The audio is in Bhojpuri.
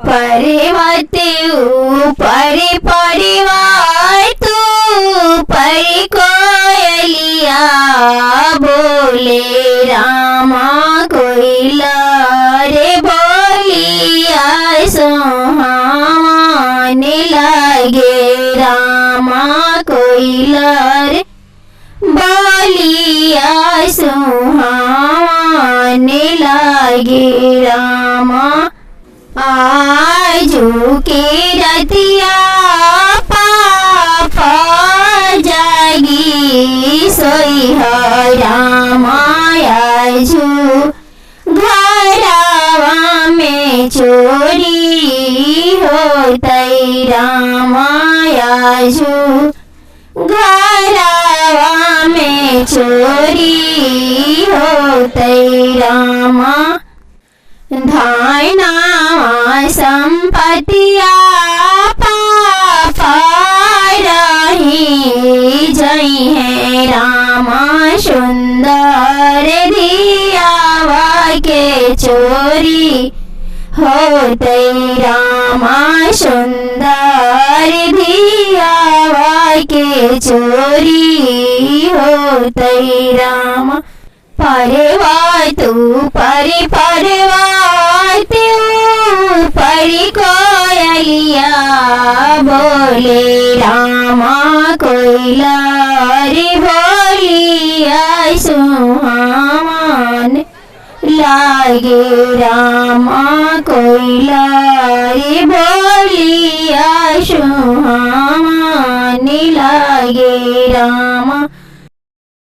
पर्वत ऊपर परिवार तू पर कोयलिया बोले रामा कोयला रे बोलिया सुहावन लागे रामा कोयला रे बोलिया सुहावन लागे रामा। आजू के रतिया पापा जागी सोई है रामा आजू घरवा में चोरी होतई रामा आजू घरवा में चोरी होतई रामा। धाना संपतिया पापा रही जई है रामा सुंदर दियावा के चोरी होतई रामा सुंदर दियावा के चोरी होतई रामा। परिवार तू परिवार तू परी कोयलिया बोले रामा कोयला रे बोलिया सुहावन लागे रामा कोयला रे बोलिया सुहावन लागे रामा।